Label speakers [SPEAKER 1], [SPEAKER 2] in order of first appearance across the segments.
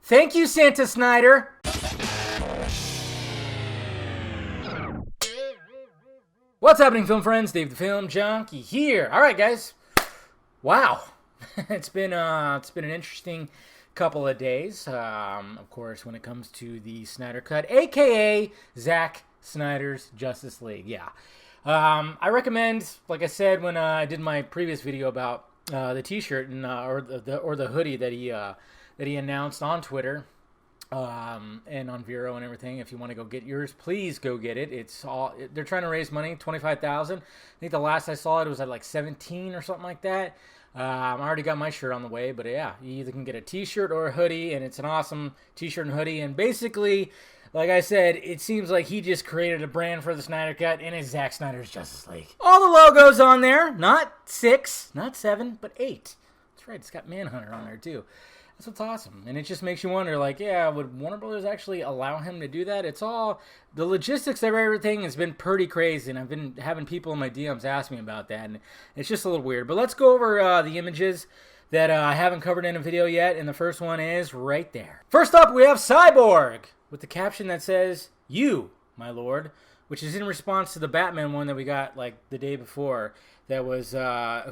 [SPEAKER 1] Thank you, Santa Snyder. What's happening, film friends? Dave the Film Junkie here. All right, guys. Wow, it's been an interesting couple of days. Of course, when it comes to the Snyder Cut, aka Zack Snyder's Justice League. Yeah, I recommend, like I said when I did my previous video about the T-shirt and or the hoodie that he announced on Twitter. And on Vero and everything. If you want to go get yours, please go get it. They're trying to raise money, $25,000. I think the last I saw it was at like 17 or something like that. I already got my shirt on the way, but yeah, you either can get a T-shirt or a hoodie, and it's an awesome T-shirt and hoodie. And basically, like I said, it seems like he just created a brand for the Snyder Cut, and it's Zack Snyder's Justice League. All the logos on there, not 6, not 7, but 8. That's right, it's got Manhunter on there too. That's what's awesome. And it just makes you wonder, like, yeah, would Warner Brothers actually allow him to do that? It's all, the logistics of everything has been pretty crazy, and I've been having people in my DMs ask me about that, and it's just a little weird. But let's go over the images that I haven't covered in a video yet, and the first one is right there. First up, we have Cyborg, with the caption that says, "You, my lord," which is in response to the Batman one that we got, like, the day before, that was,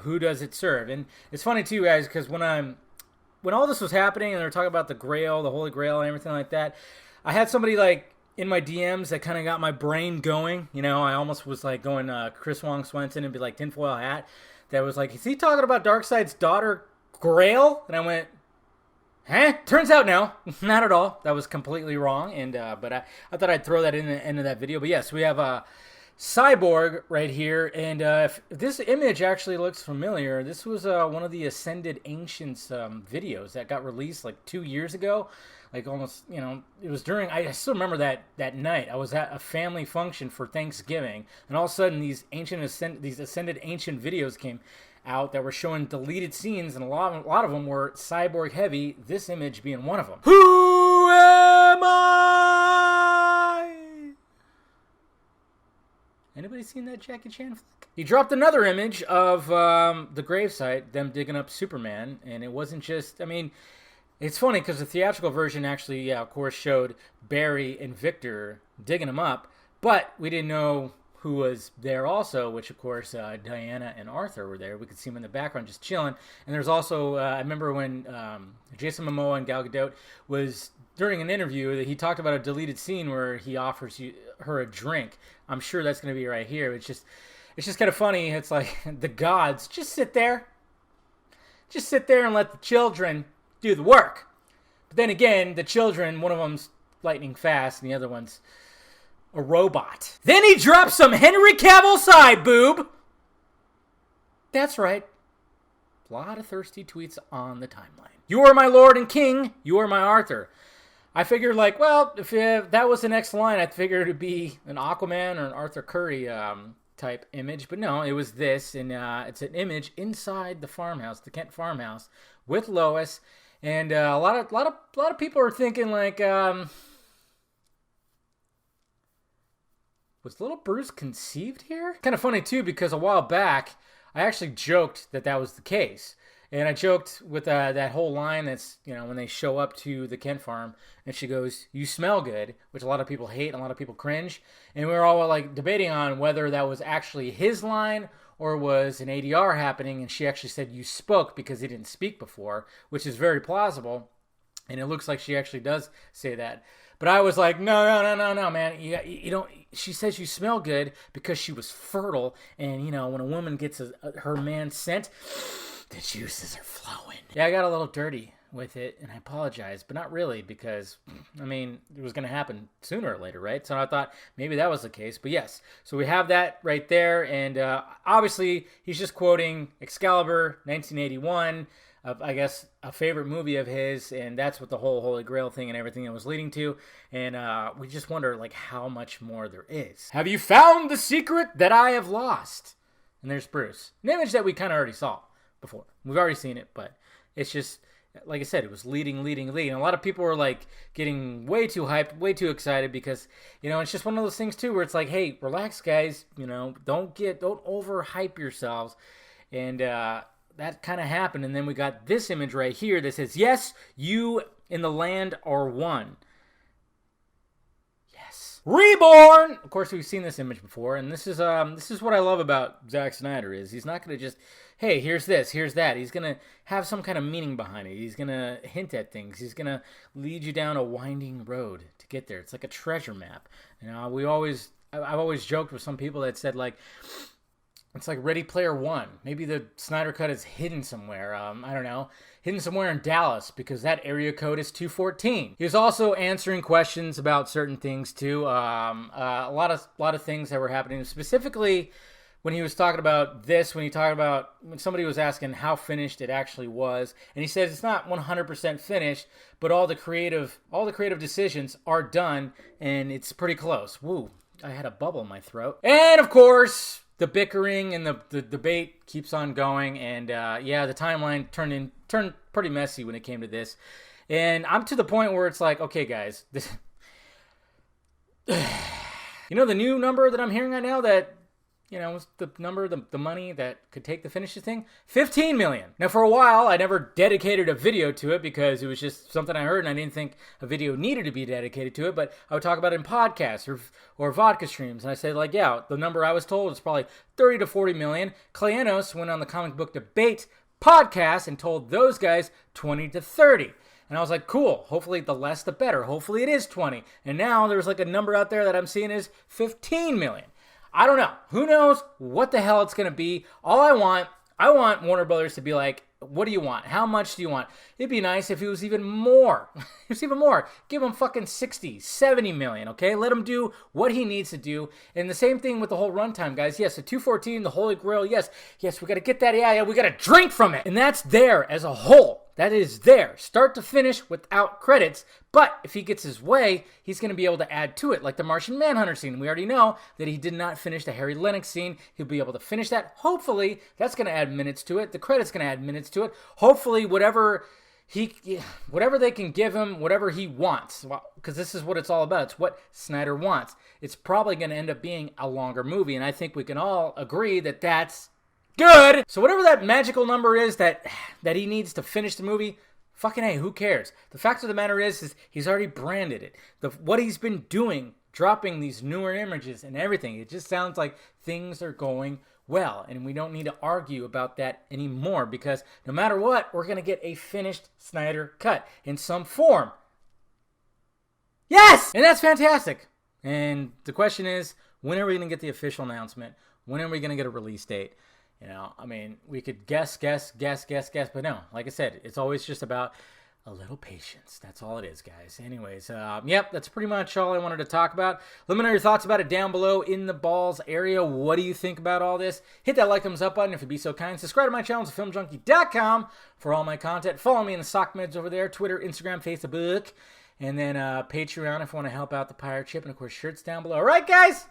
[SPEAKER 1] "Who does it serve?" And it's funny, too, guys, because when all this was happening and they were talking about the Grail, the Holy Grail and everything like that, I had somebody like in my DMs that kind of got my brain going. You know, I almost was like going Chris Wong Swenson and be like tinfoil hat. That was like, is he talking about Darkseid's daughter Grail? And I went, huh? Turns out no, not at all. That was completely wrong. And but I thought I'd throw that in the end of that video. But yes, we have Cyborg right here, and if this image actually looks familiar, this was one of the Ascended Ancients videos that got released like 2 years ago, like almost, you know, it was during, I still remember that night, I was at a family function for Thanksgiving, and all of a sudden these Ascended Ancient videos came out that were showing deleted scenes, and a lot of them were Cyborg heavy, this image being one of them. Who am I? Anybody seen that Jackie Chan flick? He dropped another image of the gravesite, them digging up Superman, and it wasn't just, I mean, it's funny because the theatrical version actually, yeah, of course, showed Barry and Victor digging him up, but we didn't know who was there also, which, of course, Diana and Arthur were there. We could see them in the background just chilling. And there's also, I remember when Jason Momoa and Gal Gadot was, during an interview, that he talked about a deleted scene where he offers her a drink. I'm sure that's going to be right here. It's just kind of funny. It's like the gods just sit there and let the children do the work. But then again, the children, one of them's lightning fast and the other one's a robot. Then he drops some Henry Cavill side boob. That's right. A lot of thirsty tweets on the timeline. You are my lord and king. You are my Arthur. I figured, like, well, if that was the next line, I figured it would be an Aquaman or an Arthur Curry type image. But no, it was this, and it's an image inside the farmhouse, the Kent farmhouse, with Lois. And a lot of people are thinking, like, was little Bruce conceived here? Kind of funny too, because a while back I actually joked that was the case. And I joked with that whole line that's, you know, when they show up to the Kent farm and she goes, "You smell good," which a lot of people hate and a lot of people cringe. And we were all like debating on whether that was actually his line or was an ADR happening. And she actually said, "You spoke," because he didn't speak before, which is very plausible. And it looks like she actually does say that. But I was like, no, man. You don't. She says you smell good because she was fertile. And, you know, when a woman gets her man's scent, the juices are flowing. Yeah, I got a little dirty with it, and I apologize, but not really, because, I mean, it was going to happen sooner or later, right? So I thought maybe that was the case, but yes. So we have that right there, and obviously he's just quoting Excalibur, 1981, I guess a favorite movie of his, and that's what the whole Holy Grail thing and everything that was leading to, and we just wonder, like, how much more there is. Have you found the secret that I have lost? And there's Bruce. An image that we kind of already saw before. We've already seen it, but it's just, like I said, it was leading. A lot of people were like getting way too hyped, way too excited, because, you know, it's just one of those things too where it's like, hey, relax, guys, you know, don't overhype yourselves. And that kind of happened, and then we got this image right here that says, "Yes, you in the land are one. Yes. Reborn! Of course, we've seen this image before, and this is what I love about Zack Snyder is he's not going to just, hey, here's this, here's that. He's going to have some kind of meaning behind it. He's going to hint at things. He's going to lead you down a winding road to get there. It's like a treasure map. You know, I've always joked with some people that said, like, it's like Ready Player One. Maybe the Snyder Cut is hidden somewhere. I don't know. Hidden somewhere in Dallas because that area code is 214. He was also answering questions about certain things too. A lot of things that were happening. Specifically, when he was talking about this, when somebody was asking how finished it actually was, and he says it's not 100% finished, but all the creative decisions are done, and it's pretty close. Woo! I had a bubble in my throat. And of course, the bickering and the debate keeps on going, and the timeline turned pretty messy when it came to this. And I'm to the point where it's like, okay, guys, this, you know, the new number that I'm hearing right now that, you know, the number, the money that could take the finish thing, $15 million. Now, for a while, I never dedicated a video to it because it was just something I heard, and I didn't think a video needed to be dedicated to it. But I would talk about it in podcasts or vodka streams, and I said, like, yeah, the number I was told was probably 30 to 40 million. Cleanos went on the Comic Book Debate podcast and told those guys 20 to 30. And I was like, cool. Hopefully, the less, the better. Hopefully, it is 20. And now there's like a number out there that I'm seeing is 15 million. I don't know. Who knows what the hell it's going to be? All I want Warner Brothers to be like, what do you want? How much do you want? It'd be nice if it was even more. Give him fucking 60, 70 million, okay? Let him do what he needs to do. And the same thing with the whole runtime, guys. Yes, the 214, the Holy Grail, yes, we got to get that, yeah, we got to drink from it. And that's there as a whole. That is there, start to finish without credits. But if he gets his way, he's going to be able to add to it, like the Martian Manhunter scene. We already know that he did not finish the Harry Lennox scene. He'll be able to finish that. Hopefully, that's going to add minutes to it. The credit's going to add minutes to it. Hopefully, whatever they can give him, whatever he wants, because this is what it's all about. It's what Snyder wants. It's probably going to end up being a longer movie, and I think we can all agree that that's good. So whatever that magical number is that he needs to finish the movie, fucking A, who cares? The fact of the matter is he's already branded it. What he's been doing, dropping these newer images and everything, it just sounds like things are going well. And we don't need to argue about that anymore because no matter what, we're going to get a finished Snyder Cut in some form. Yes! And that's fantastic. And the question is, when are we going to get the official announcement? When are we going to get a release date? You know, I mean, we could guess, but no, like I said, it's always just about a little patience. That's all it is, guys. Anyways, yep, that's pretty much all I wanted to talk about. Let me know your thoughts about it down below in the balls area. What do you think about all this? Hit that like, thumbs up button if you'd be so kind. Subscribe to my channel, filmjunkie.com for all my content. Follow me in the sock meds over there, Twitter, Instagram, Facebook, and then Patreon if you want to help out the pirate ship, and of course, shirts down below. All right, guys?